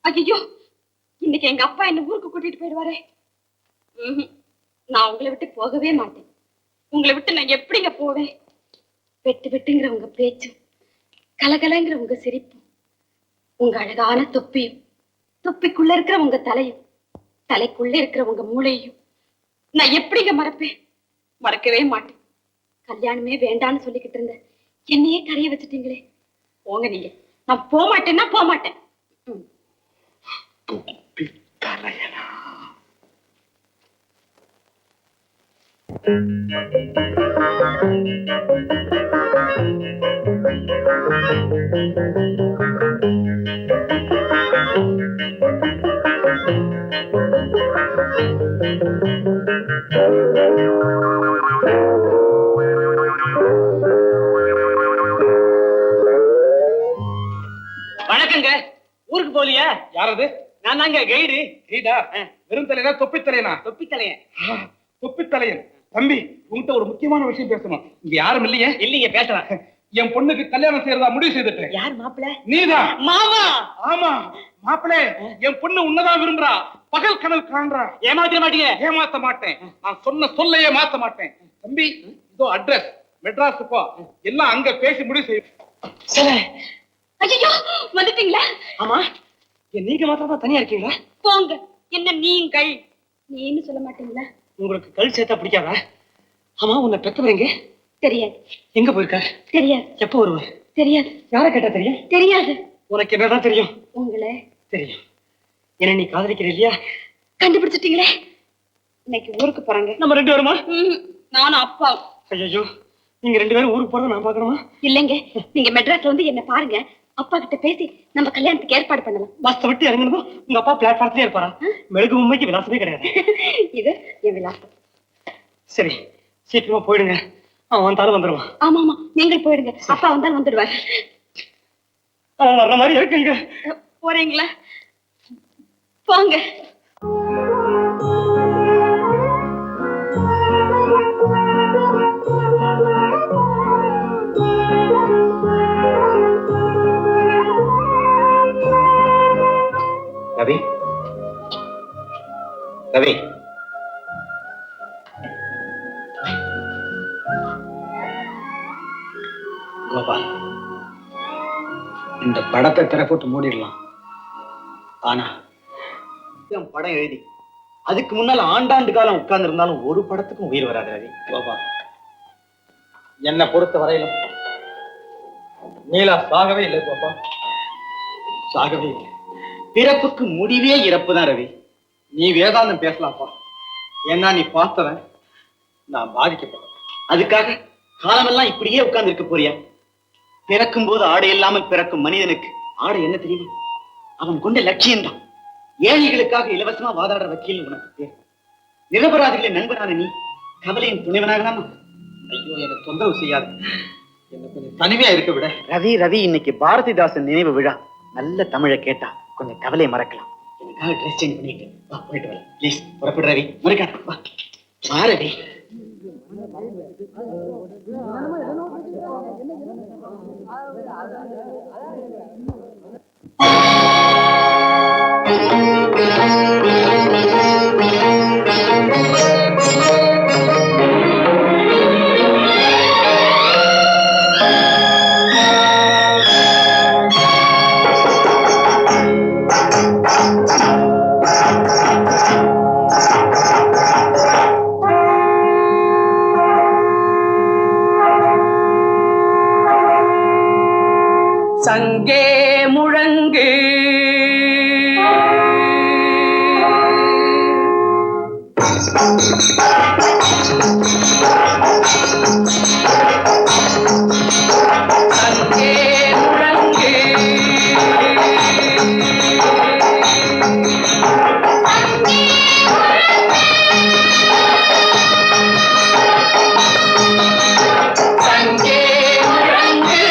ஐயோ, இன்னைக்கு எங்க அப்பா என்ன ஊருக்கு கூட்டிட்டு போயிடுவாரே. நான் உங்களை விட்டு போகவே மாட்டேன். உங்களை விட்டு நான் எப்படிங்க போவேன்? வெட்டு வெட்டுங்கிற உங்க பேச்சும், கலகலங்கிற உங்க சிரிப்பும், உங்க அழகான தொப்பியும், தொப்பிக்குள்ள இருக்கிற உங்க தலையும், தலைக்குள்ள இருக்கிற உங்க மூளையும் நான் எப்படிங்க மறப்பேன்? மறக்கவே மாட்டேன். கல்யாணமே வேண்டான்னு சொல்லிக்கிட்டு இருந்த என்னையே கரைய வச்சுட்டீங்களே. போங்க நீங்க. நான் போக மாட்டேன்னா போக மாட்டேன். வணக்கங்க. ஊருக்கு போலியா? யாரது? நான் தாங்க கைடு. கைடா? வெறும் தலையனா தொப்பி தலையனா? தொப்பி தலையன். தொப்பி தலையன். தம்பி, உங்ககிட்ட ஒரு முக்கியமான விஷயம் பேசணும். இங்க யாரும் இல்லையே? இல்லைங்க, பேசலாம். என் பொண்ணுக்கு கல்யாணம் செய்யறதா முடிவு செய்துட்டேன். யார் மாப்பிள்ள? நீதான். மாமா? ஆமா மாப்பிளே, என் பொண்ணு உன்னதான் விரும்புறா. பகல் கனவு காண்றா. ஏமாத்த மாட்டீங்க? ஏமாத்த மாட்டேன். நான் சொன்ன சொல்லையே மாத்த மாட்டேன். தம்பி, இதோ அட்ரஸ். மெட்ராஸ் போ. எல்லாம் அங்க பேசி முடிவு செய்யும். சரி. ஐயோ, வந்துட்டீங்களா? ஆமா, நீங்க மாத்திரம் தான் தனியா இருக்கீங்களா? போங்க. என்ன நீங்கள்? நீன்னு சொல்ல மாட்டீங்களா? உங்களுக்கு கல் சேர்த்தா பிடிக்காதா? ஆமா, உன்னை பெத்தவங்க தெரியாது. எங்க போயிருக்காரு? தெரியாது. எப்ப வருவார்? தெரியாது. யாரை கேட்டா தெரியும்? தெரியாது. உனக்கு என்னதான் தெரியும்? உங்களை தெரியும். என்ன நீ காதலிக்கிற இல்லையா? கண்டுபிடிச்சிட்டீங்களே. இன்னைக்கு ஊருக்கு போறாங்க. நம்ம 2 பேருமா? நானும் அப்பா. ஐயோ, நீங்க 2 பேரும் ஊருக்கு போறத நான் பாக்கணுமா? இல்லைங்க, நீங்க மெட்ராஸ்ல வந்து என்ன பாருங்க. அப்பா கிட்ட பேசி நம்ம கல்யாணத்துக்கு ஏற்பாடு பண்ணலாம். பஸ் விட்டு இறங்குனதும் உங்க அப்பா பிளாட்பாரத்திலே இருப்பாரா? மெழுகு உண்மைக்கு விலாசமே கிடையாது. இது என் விலாசம். சரி, சீக்கிரமா போயிடுங்க. அவன் வந்தாலும் வந்துடுவான். ஆமா ஆமா, நீங்கள் போயிடுங்க. அப்பா வந்தாலும் வந்துடுவார். அவன் வர்ற மாதிரி இருக்குங்க. போறீங்களா? போங்க. ரவி, ரவி, கோபால், இந்த படத்தை திறப்போட்டு மூடிடலாம். ஆனா என் படம் எழுதி அதுக்கு முன்னால ஆண்டாண்டு காலம் உட்கார்ந்து இருந்தாலும் ஒரு படத்துக்கும் உயிர் வராது. ரவி, கோபால், என்னை பொறுத்த வரையிலும் நீலா சாகவே இல்லை. கோபால், சாகவே இல்லை. பிறப்புக்கு முடிவே இறப்பு தான். ரவி, நீ வேதாந்தம் பேசலாம்ப்பா. ஏன்னா நீ பார்த்தவன், நான் பாதிக்கப்பட்டேன். அதுக்காக காலமெல்லாம் இப்படியே உட்கார்ந்து இருக்க போறியா? பிறக்கும் போது ஆடை இல்லாமல் பிறக்கும் மனிதனுக்கு ஆடை என்ன தெரியுமா? அவன் கொண்ட லட்சியம்தான். ஏழைகளுக்காக இலவசமா வாதாடுற வக்கீல் உனக்கு பேர். நிரபராதிகளை நண்பனான நீ கவலையின் துணைவனாகலாமா? ஐயோ, எனக்கு தொந்தரவு செய்யாது. என்ன கொஞ்சம் தனிமையா இருக்க விட. ரவி, ரவி, இன்னைக்கு பாரதிதாசன் நினைவு விழா. நல்ல தமிழை கேட்டா கொஞ்சம் கவலையை மறக்கலாம். எனக்காக ட்ரெஸ் சேஞ்ச் பண்ணிட்டு வா, போயிட்டு வரலாம். ப்ளீஸ் புறப்படு ரவி. மறக்காத, வா. வா ரவி. சங்கே முழங்கு சங்கே முழங்கு சங்கே முழங்கு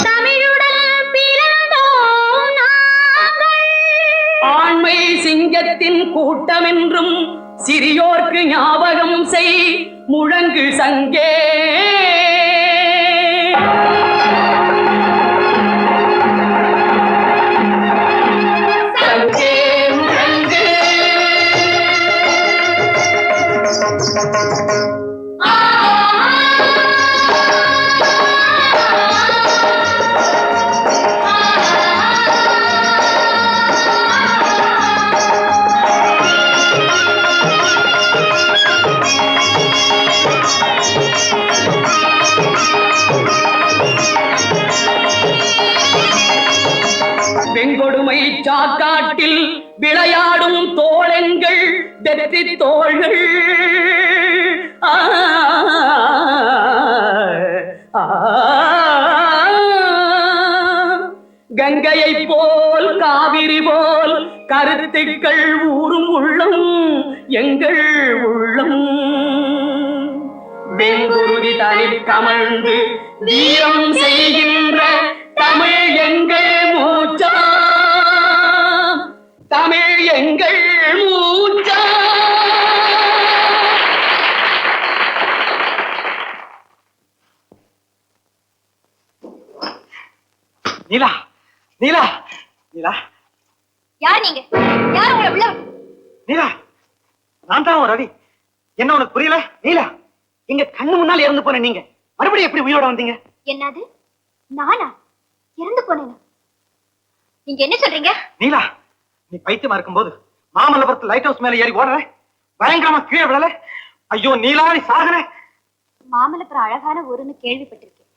தமிழுடன் பிறந்தோம் நாங்கள். ஆண்மை சிங்கத்தின் கூட்டமென்றும் சிறியோர்க்கு ஞாபகம் செய் முழங்கு சங்கே. சங்கே முழங்கு. பெண்கொடுமை சாக்காட்டில் விளையாடும் தோழங்கள் வெற்றி தோள்கள். ஆ, ஆ, கங்கையை போல் காவிரி போல் கருத்துக்கள் ஊறும் உள்ளம் எங்கள் உள்ளம். வெங்குருதி தனில் கமழ்ந்து வீரம் செய்கின்ற தமிழ் எங்கள் மூச்சா, தமிழ் எங்கள் மூச்சா. நீலா நீலா நீலா யார் நீங்க? யார் உங்களை உள்ள? நீலா, நான் தான் ரவி. என்ன உனக்கு புரியல? நீலா, இங்க கண்ணு முன்னால் இறந்து போன நீங்க மறுபடியும் எப்படி உயிரோட வந்தீங்க? என்னது? நானா இறந்து போனேனா? நீங்க என்ன சொல்றீங்க? நீலா, நீ பைத்தியமா இருக்கும்போது மாமல்லபுரத்து லைட் ஹவுஸ் மேல ஏறி ஓடுற, பயங்கரமா கீழே விழல. ஐயோ நீலா, நீ சாகன. மாமல்லபுரம் அழகான ஊருன்னு கேள்விப்பட்டிருக்கேன்,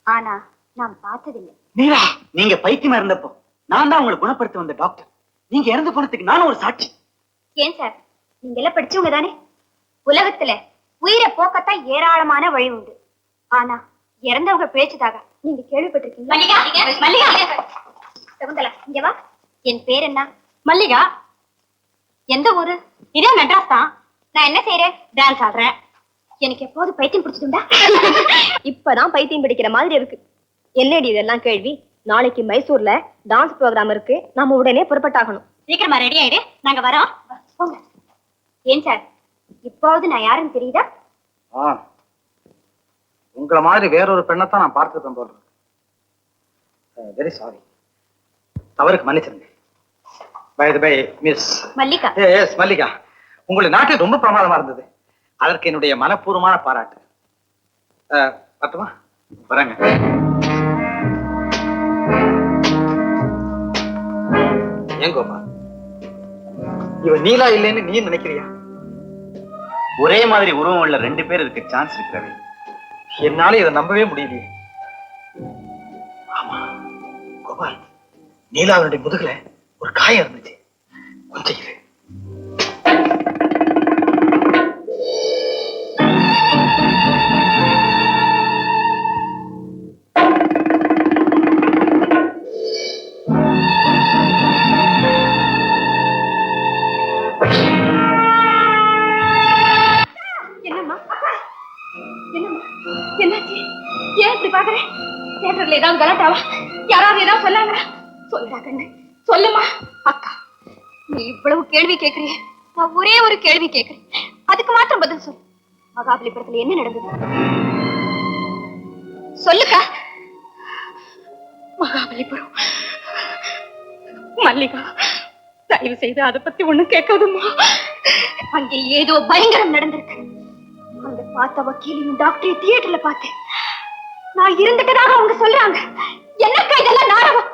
ஆனா நான் பார்த்ததில்லை. நீலா, நீங்க பைத்தியமா இருந்தப்போ நான் தான் உங்களை குணப்படுத்த வந்த டாக்டர். நீங்க இறந்து போனதுக்கு நானும் ஒரு சாட்சி. ஏன் சார், நீங்க எல்லாம் படிச்சவங்க தானே? உலகத்துல உயிரை போக்கத்தான் ஏராளமான வழி உண்டு, ஆனா இறந்தவங்க பேச்சதாக நீங்க கேள்விப்பட்டிருக்கீங்க? மல்லிகா, சகுந்தலா, இங்க வா. என் பேர் என்ன? மல்லிகா. எந்த ஊரு? இதே மெட்ராஸ் தான். நான் என்ன செய்யறேன்? டான்ஸ் ஆடுறேன். எனக்கு எப்போது பைத்தியம் பிடிச்சதுண்டா? இப்பதான் பைத்தியம் பிடிக்கிற மாதிரி இருக்கு. என்னடி இதெல்லாம் கேள்வி? நாளைக்கு மைசூர்ல டான்ஸ் ப்ரோக்ராம் இருக்கு, நாம உடனே புறப்பட்டாகணும். சீக்கிரமா ரெடி ஆயிடு, நாங்க வரோம். போங்க. ஏன் சார், இப்போது நான் யாருன்னு தெரியுதா? உங்களை மாதிரி வேறொரு பெண்ணத்தான் நான் பார்த்துருக்கேன் போல. வெரி சாரி, தவறுக்கு மன்னிச்சிருங்க. By the by miss Mallika. Yes Mallika, உங்களுடைய நாட்டு ரொம்ப பிரமாதமா இருந்தது. அதற்கு என்னுடைய மனப்பூர்வமான பாராட்டு. பார்த்துமா வரேங்க. ஏன் கோபா, இவ நீலா இல்லைன்னு நீ நினைக்கிறியா? ஒரே மாதிரி உருவம் உள்ள ரெண்டு பேர் இருக்க சான்ஸ் இருக்கிறது. என்னால இதை நம்பவே முடியலையே. ஆமா கோபால், நீலாவுடைய முதுகுல ஒரு காயம் இருந்துச்சு. கொஞ்சம் இரு. என்னம்மா? என்னம்மா? என்னாச்சு? ஏன் இப்படி பாக்குறேன்? தியேட்டர்ல ஏதாவது கலாட்டாவா? யாராவது ஏதாவது சொன்னாங்களா? சொல்லுடா கண்ணு, சொல்லுமா. அக்கா, நீ இவ்வளவு கேள்வி கேட்கறிய, நான் ஒரே ஒரு கேள்வி கேட்கிறேன், அதுக்கு மாத்திரம் பதில் சொல்லு. மகாபலிபுரத்துல என்ன நடந்தது? சொல்லுக்கா. மகாபலிபுரம். மல்லிகா, தயவு செய்து அதை பத்தி ஒண்ணும் கேட்காதுமா. அங்கே ஏதோ பயங்கரம் நடந்திருக்கு. அங்க பார்த்த வக்கீலையும் டாக்டரையும் தியேட்டர்ல பார்த்தேன். நான் இருந்துட்டதாக அவங்க சொல்றாங்க. என்னக்கா இதெல்லாம் நாடகம்?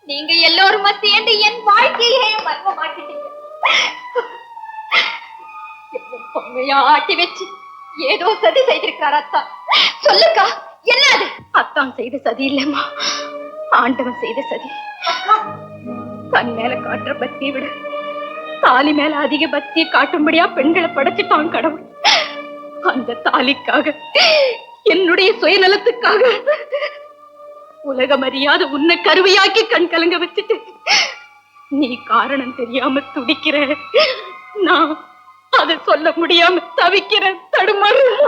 நீங்க எல்லோருமா சேர்ந்து என் வாழ்க்கையே மர்மமாக்கிட்டீங்க. பொம்மையா ஆட்டி வச்சு ஏதோ சதி செய்திருக்கிறார் அத்தான். சொல்லுக்கா, என்ன அது? அத்தான் செய்த சதி இல்லம்மா, ஆண்டவன் செய்த சதி. தன் மேல காட்டுற பக்தியை விட தாலி மேல அதிக பக்தியை காட்டும்படியா பெண்களை படைச்சிட்டான் கடவுள். அந்த தாலிக்காக, என்னுடைய சுயநலத்துக்காக உலகம் அறியாத உன்னை கருவையாக்கி கண் கலங்க வச்சுட்டு நீ காரணம் தெரியாம துடிக்கிற. நான் அதை சொல்ல முடியாம தவிக்கிறேன், தடுமாறுறேன்.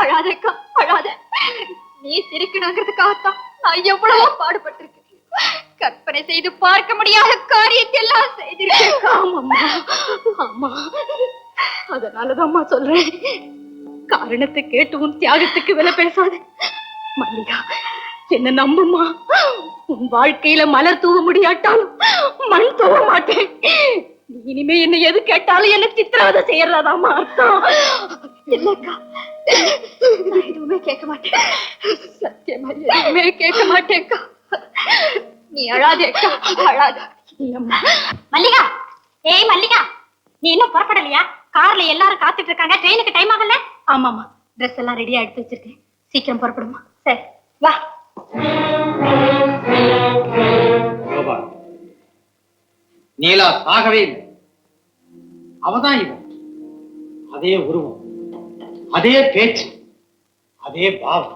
அழாதேக்கா, அழாத. நீ சிரிக்கணுங்கிறதுக்காகத்தான் நான் எவ்வளவோ பாடுபட்டிருக்கேன். கற்பனை செய்து பார்க்க முடியாத காரியத்தை எல்லாம் செய்திருக்கேன். ஆமாம்மா, ஆமா. அதனாலதான்மா சொல்றேன், காரணத்தை கேட்டு உன் தியாகத்துக்கு விலை பேசாத. மல்லிகா, என்ன நம்புமா, உன் வாழ்க்கையில மலர் தூவ முடியாட்டாலும் மண் தூவ மாட்டேன். நீ இனிமே என்ன எது கேட்டாலும் என்ன சித்திரவதை செய்யறதாமா அர்த்தம். இல்லக்கா, நான் எதுவுமே கேட்க மாட்டேன். சத்தியமா எதுவுமே கேட்க மாட்டேன்க்கா. நீ அழாதேக்கா, அழாத. இல்லம்மா. மல்லிகா, ஏய் மல்லிகா, நீ இன்னும் புறப்படலையா? கார்ல எல்லாரும் காத்துட்டு இருக்காங்க, ட்ரெயினுக்கு டைம் ஆகல. ஆமாமா, ட்ரெஸ் எல்லாம் ரெடியா எடுத்து வச்சிருக்கேன், சீக்கிரம் புறப்படுமா. சரி வா. கோபால், நீலா சாகவே இல்லை. அவதான் இவன். அதே உருவம், அதே பேச்சு, அதே பாவம்.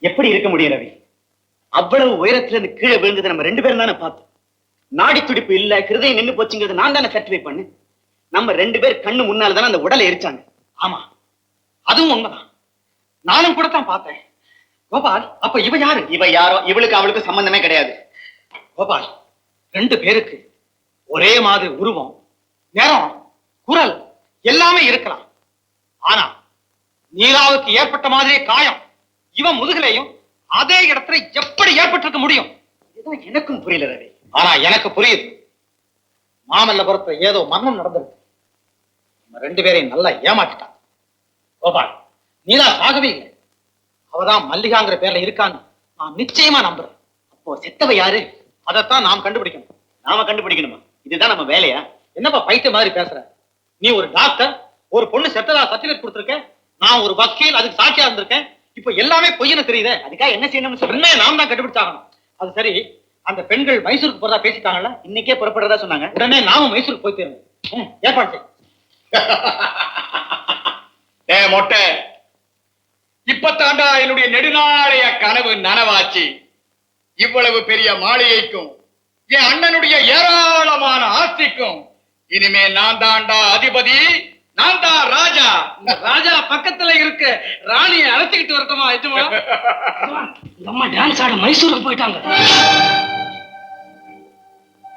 எப்படி இருக்க முடியும் ரவி? அவ்வளவு உயரத்துல இருந்து கீழே விழுந்தது நம்ம 2 பேரும் தானே பார்த்தோம். நாடி துடிப்பு இல்ல, ஹிருதயம் நின்னு போச்சுங்கிறது நான் தானே சர்டிஃபை பண்ணு. நம்ம 2 பேர் கண்ணு முன்னால தானே அந்த உடலை எரிச்சாங்க. ஆமா, அதுவும் உண்மைதான். நானும் கூட தான் பார்த்தேன். கோபால், அப்ப இவ யாரு? இவ யாரோ, இவளுக்கு அவளுக்கு சம்பந்தமே கிடையாது. கோபால், 2 பேருக்கு ஒரே மாதிரி உருவம், நிறம், குரல் எல்லாமே இருக்கலாம். ஆனா நீலாவுக்கு ஏற்பட்ட மாதிரியே காயம் இவன் முதுகிலையும் அதே இடத்துல எப்படி ஏற்பட்டிருக்க முடியும்? இதுதான் எனக்கும் புரியல ரவி. ஆனா எனக்கு புரியுது. மாமல்லபுரத்துல ஏதோ மர்மம் நடந்திருக்கு. நம்ம 2 பேரையும் நல்லா ஏமாற்றிட்டான். கோபால், நீலா சாகவே இல்லை. அவதான் மல்லிகாங்கிற பேர்ல இருக்கான்னு நான் நிச்சயமா நம்புறேன். அப்போ செத்தவ யாரு? அதைத்தான் நாம் கண்டுபிடிக்கணும். நாம கண்டுபிடிக்கணுமா? இதுதான் நம்ம வேலையா? என்னப்பா பைத்திய மாதிரி பேசுற? நீ ஒரு டாக்டர், ஒரு பொண்ணு செத்ததா சர்டிபிகேட் கொடுத்திருக்க. நான் ஒரு வக்கீல், அதுக்கு சாட்சியா இருந்திருக்கேன். இப்ப எல்லாமே பொய்ன்னு தெரியுதே. அதுக்காக என்ன செய்யணும்னு சொல்றேன். நாம் தான் கண்டுபிடிச்சாகணும். அது சரி, அந்த பெண்கள் மைசூருக்கு போறதா பேசிட்டாங்கல்ல? இன்னைக்கே புறப்படுறதா சொன்னாங்க. உடனே நாம மைசூருக்கு போய் தீரணும். ஏற்பாடு செய். மொட்டை, இப்பத்தாண்டா என்னுடைய நெடுநாளைய கனவு நனவாச்சு. இவ்வளவு பெரிய மாளிகைக்கும் என் அண்ணனுடைய ஏராளமான ஆஸ்திக்கும் இனிமே நான் தாண்டா அதிபதி, நான் தான் ராஜா. ராஜா பக்கத்துல இருக்க ராணியை அழைச்சிக்கிட்டு வரட்டுமா? எஜமா, நம்ம டான்ஸ் ஆட மைசூருக்கு போயிட்டாங்க.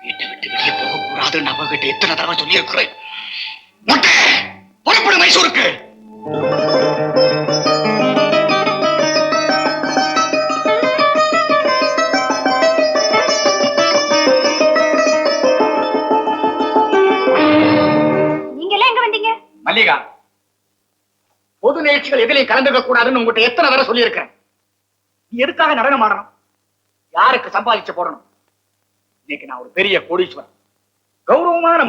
வீட்டை விட்டு வெளியே போக கூடாதுன்னு அவகிட்ட எத்தனை தடவை சொல்லி இருக்கிறேன். மொட்டை, புறப்படு மைசூருக்கு. மல்லிகா, பொது நிகழ்ச்சிகள் எதிலையும் கலந்துக்க கூடாதுன்னு உங்ககிட்ட எத்தனை தடவை சொல்லி இருக்கிறேன். நீ எதுக்காக நடனம் ஆடணும்? யாருக்கு சம்பாதிச்சு போடணும்? இன்னைக்கு நான் ஒரு பெரிய கோடீஸ்வரன், கௌரவமான,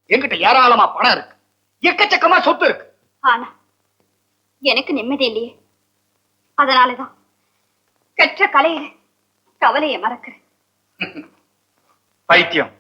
என்கிட்ட ஏராளமா பணம் இருக்கு, எக்கச்சக்கமா சொத்து இருக்கு. ஆனா எனக்கு நிம்மதி இல்லையே. அதனாலதான் கற்ற கலையில கவலையை மறக்கிறேன். பைத்தியம்,